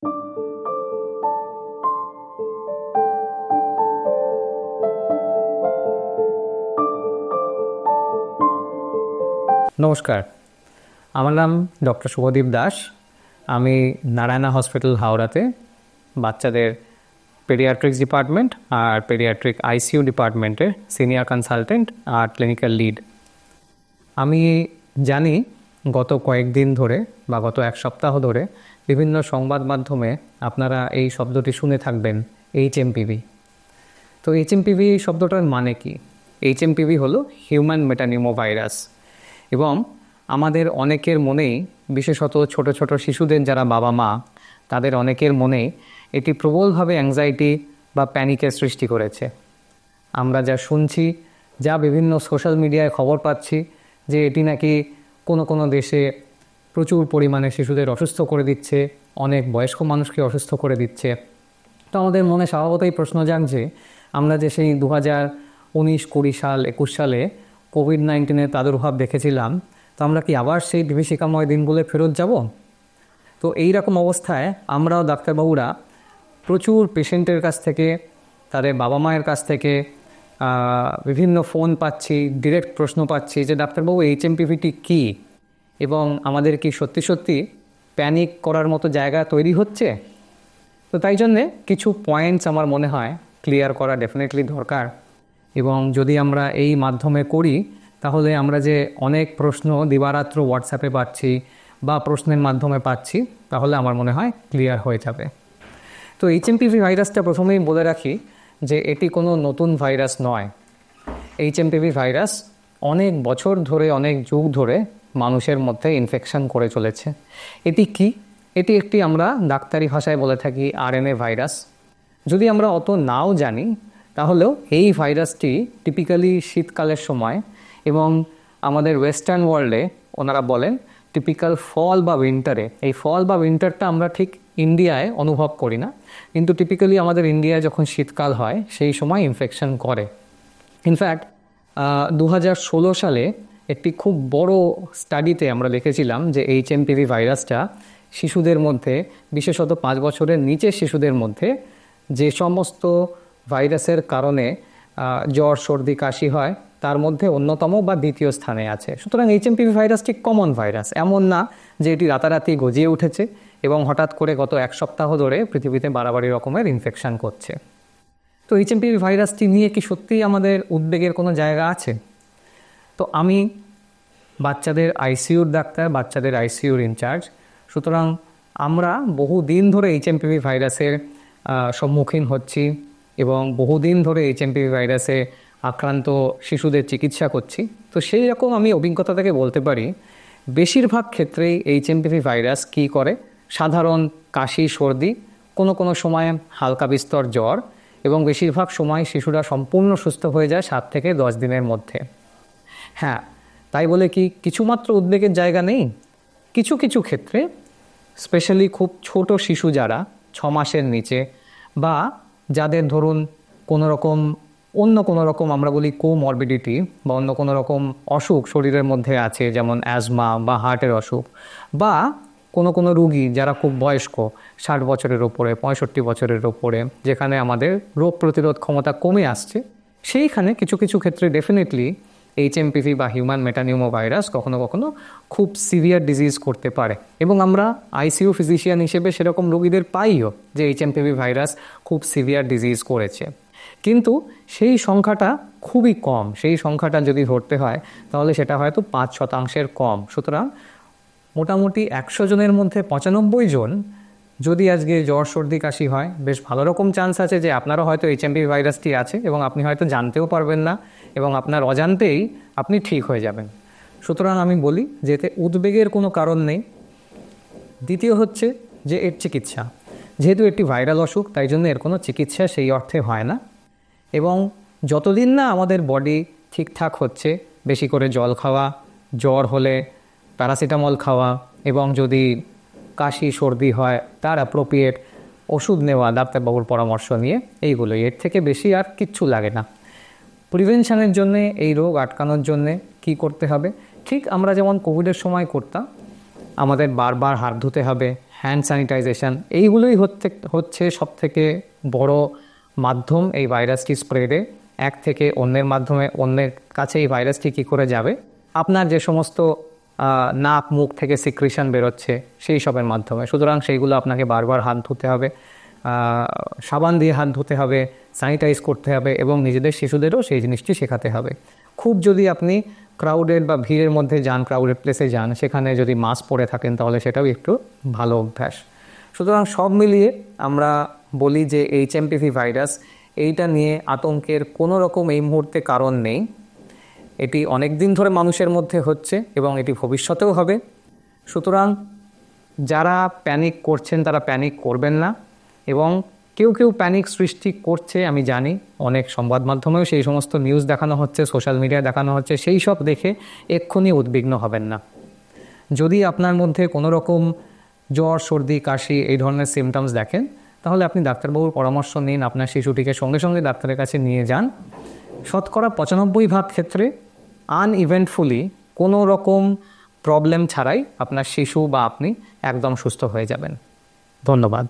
নমস্কার, আমার নাম ডক্টর শুভদীপ দাস। আমি নারায়ণা হসপিটাল হাওড়াতে বাচ্চাদের পেডিয়াট্রিক্স ডিপার্টমেন্ট আর পেডিয়াট্রিক আইসিইউ ডিপার্টমেন্টের সিনিয়র কনসালটেন্ট আর ক্লিনিক্যাল লিড। আমি জানি গত কয়েকদিন ধরে বা গত এক সপ্তাহ ধরে বিভিন্ন সংবাদ মাধ্যমে আপনারা এই শব্দটি শুনে থাকবেন, HMPV। তো HMPV শব্দটার মানে কি? HMPV হলো হিউম্যান মেটানিউমোভাইরাস এবং আমাদের অনেকের মনেই, বিশেষত ছোট ছোট শিশুদের যারা বাবা মা, তাদের অনেকের মনেই এটি প্রবলভাবে অ্যাংজাইটি বা প্যানিকের সৃষ্টি করেছে। আমরা যা শুনছি, যা বিভিন্ন সোশ্যাল মিডিয়ায় খবর পাচ্ছি যে এটি নাকি কোনো কোনো দেশে প্রচুর পরিমাণে শিশুদের অসুস্থ করে দিচ্ছে, অনেক বয়স্ক মানুষকে অসুস্থ করে দিচ্ছে। তো আমাদের মনে স্বভাবতই প্রশ্ন জাগছে, আমরা যে সেই 2019, 20 সাল, 21 সালে কোভিড-19-এর প্রাদুর্ভাব দেখেছিলাম, তো আমরা কি আবার সেই বিভীষিকাময় দিনগুলো ফেরত যাব? তো এই রকম অবস্থায় আমরাও ডাক্তারবাবুরা প্রচুর পেশেন্টের কাছ থেকে, তাদের বাবা মায়ের কাছ থেকে বিভিন্ন ফোন পাচ্ছি, ডিরেক্ট প্রশ্ন পাচ্ছি যে ডাক্তারবাবু HMPVটি কী এবং আমাদের কি সত্যি সত্যি প্যানিক করার মতো জায়গা তৈরি হচ্ছে? তো তাই জন্যে কিছু পয়েন্টস আমার মনে হয় ক্লিয়ার করা ডেফিনেটলি দরকার। এবং যদি আমরা এই মাধ্যমে করি, তাহলে আমরা যে অনেক প্রশ্ন দিবারাত্র হোয়াটসঅ্যাপে পাচ্ছি বা প্রশ্নের মাধ্যমে পাচ্ছি, তাহলে আমার মনে হয় ক্লিয়ার হয়ে যাবে। তো HMPV ভাইরাসটা প্রথমেই বলে রাখি যে এটি কোনো নতুন ভাইরাস নয়। HMPV ভাইরাস অনেক বছর ধরে, অনেক যুগ ধরে মানুষের মধ্যে ইনফেকশন করে চলেছে। এটি কি? এটি একটি, আমরা ডাক্তারি ভাষায় বলে থাকি, RNA ভাইরাস। যদি আমরা অত নাও জানি, তাহলেও এই ভাইরাসটি টিপিক্যালি শীতকালের সময় এবং আমাদের ওয়েস্টার্ন ওয়ার্ল্ডে ওনারা বলেন টিপিক্যাল ফল বা উইন্টারে, এই ফল বা উইন্টারটা আমরা ঠিক ইন্ডিয়ায় অনুভব করি না, কিন্তু টিপিক্যালি আমাদের ইন্ডিয়ায় যখন শীতকাল হয় সেই সময় ইনফেকশন করে। ইনফ্যাক্ট 2016 সালে একটি খুব বড় স্টাডিতে আমরা দেখেছিলাম যে HMPV ভাইরাসটা শিশুদের মধ্যে, বিশেষত 5 বছরের নিচের শিশুদের মধ্যে যে সমস্ত ভাইরাসের কারণে জ্বর, সর্দি, কাশি হয়, তার মধ্যে অন্যতম বা দ্বিতীয় স্থানে আছে। সুতরাং HMPV ভাইরাসটি কমন ভাইরাস, এমন না যে এটি রাতারাতি গজিয়ে উঠেছে এবং হঠাৎ করে গত এক সপ্তাহ ধরে পৃথিবীতে বাড়াবাড়ি রকমের ইনফেকশন করছে। তো HMPV ভাইরাসটি নিয়ে কি সত্যিই আমাদের উদ্বেগের কোনো জায়গা আছে? তো আমি বাচ্চাদের আইসিইউর ডাক্তার, বাচ্চাদের আইসিইউর ইনচার্জ, সুতরাং আমরা বহুদিন ধরে HMPV ভাইরাসের সম্মুখীন হচ্ছি এবং বহুদিন ধরে HMPV ভাইরাসে আক্রান্ত শিশুদের চিকিৎসা করছি। তো সেই রকম আমি অভিজ্ঞতা থেকে বলতে পারি, বেশিরভাগ ক্ষেত্রেই HMPV ভাইরাস কী করে, সাধারণ কাশি, সর্দি, কোনো কোনো সময় হালকা বিস্তর জ্বর, এবং বেশিরভাগ সময় শিশুরা সম্পূর্ণ সুস্থ হয়ে যায় 7 থেকে 10 দিনের মধ্যে। হ্যাঁ, তাই বলে কি কিছুমাত্র উদ্বেগের জায়গা নেই? কিছু কিছু ক্ষেত্রে, স্পেশালি খুব ছোট শিশু যারা 6 মাসের নিচে, বা যাদের ধরুন অন্য কোনো রকম আমরা বলি কোমরবিডিটি বা অন্য কোনো রকম অসুখ শরীরের মধ্যে আছে, যেমন অ্যাজমা বা হার্টের অসুখ, বা কোনো কোনো রুগী যারা খুব বয়স্ক, 60 বছরের ওপরে, 65 বছরের ওপরে, যেখানে আমাদের রোগ প্রতিরোধ ক্ষমতা কমে আসছে, সেইখানে কিছু কিছু ক্ষেত্রে ডেফিনেটলি HMPV বা হিউম্যান মেটানিউমোভাইরাস কখনো কখনো খুব সিভিয়ার ডিজিজ করতে পারে। এবং আমরা আইসিইউ ফিজিশিয়ান হিসেবে সেরকম রোগীদের পাইও যে HMPV ভাইরাস খুব সিভিয়ার ডিজিজ করেছে, কিন্তু সেই সংখ্যাটা খুবই কম। সেই সংখ্যাটা যদি ধরতে হয় তাহলে সেটা হয়তো 5% কম। সুতরাং মোটামুটি 100 জনের মধ্যে 95 জন যদি আজকে জ্বর, সর্দি, কাশি হয়, বেশ ভালো রকম চান্স আছে যে আপনারও হয়তো HMPV ভাইরাসটি আছে এবং আপনি হয়তো জানতেও পারবেন না এবং আপনার অজান্তেই আপনি ঠিক হয়ে যাবেন। সুতরাং আমি বলি যে এতে উদ্বেগের কোনো কারণ নেই। দ্বিতীয় হচ্ছে যে এর চিকিৎসা, যেহেতু একটি ভাইরাল অসুখ, তাই জন্য এর কোনো চিকিৎসা সেই অর্থে হয় না। এবং যতদিন না আমাদের বডি ঠিকঠাক হচ্ছে, বেশি করে জল খাওয়া, জ্বর হলে প্যারাসিটামল খাওয়া, এবং যদি কাশি, সর্দি হয় তার অ্যাপ্রোপ্রিয়েট ওষুধ নেওয়া ডাক্তারবাবুর পরামর্শ নিয়ে, এইগুলো, এর থেকে বেশি আর কিচ্ছু লাগে না। প্রিভেনশনের জন্যে, এই রোগ আটকানোর জন্যে কী করতে হবে? ঠিক আমরা যেমন কোভিডের সময় করতাম, আমাদের বারবার হাত ধুতে হবে, হ্যান্ড স্যানিটাইজেশন, এইগুলোই হচ্ছে সবথেকে বড় মাধ্যম এই ভাইরাসটি স্প্রেডে। এক থেকে অন্যের মাধ্যমে অন্যের কাছে এই ভাইরাসটি কী করে যাবে, আপনার যে সমস্ত নাক মুখ থেকে সিক্রিশন বেরোচ্ছে সেই সবের মাধ্যমে। সুতরাং সেইগুলো আপনাকে বারবার হাত ধুতে হবে, সাবান দিয়ে হাত ধুতে হবে, স্যানিটাইজ করতে হবে এবং নিজেদের শিশুদেরও সেই জিনিসটি শেখাতে হবে। খুব যদি আপনি ক্রাউডেড বা ভিড়ের মধ্যে যান, ক্রাউডেড প্লেসে যান, সেখানে যদি মাস্ক পরে থাকেন তাহলে সেটাও একটু ভালো অভ্যাস। সুতরাং সব মিলিয়ে আমরা বলি যে HMPV ভাইরাস এইটা নিয়ে আতঙ্কের কোনো রকম এই মুহূর্তে কারণ নেই। এটি অনেক দিন ধরে মানুষের মধ্যে হচ্ছে এবং এটি ভবিষ্যতেও হবে। সুতরাং যারা প্যানিক করছেন তারা প্যানিক করবেন না, এবং কেউ কেউ প্যানিক সৃষ্টি করছে আমি জানি, অনেক সংবাদ মাধ্যমেও সেই সমস্ত নিউজ দেখানো হচ্ছে, সোশ্যাল মিডিয়ায় দেখানো হচ্ছে, সেই সব দেখে এক্ষুনি উদ্বিগ্ন হবেন না। যদি আপনার মধ্যে কোনো রকম জ্বর, সর্দি, কাশি এই ধরনের সিমটমস দেখেন তাহলে আপনি ডাক্তারবাবুর পরামর্শ নিন, আপনার শিশুটিকে সঙ্গে সঙ্গে ডাক্তারের কাছে নিয়ে যান। শতকরা 95% ক্ষেত্রে আনইভেন্টফুলি কোনো রকম প্রবলেম ছাড়াই আপনার শিশু বা আপনি একদম সুস্থ হয়ে যাবেন। ধন্যবাদ।